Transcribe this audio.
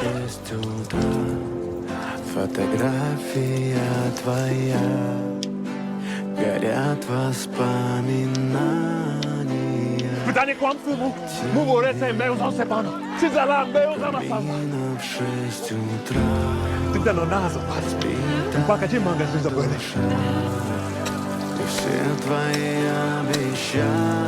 Шесть утра, фотография твоя, горят воспоминания. Pytanie kłamstwu mu o ręce mełzą se pan. Czy za lat mełzą na sam. Именно в 6 утра Ty ten nazo pas. Paka cię manga się zapłynę. и все твои обещания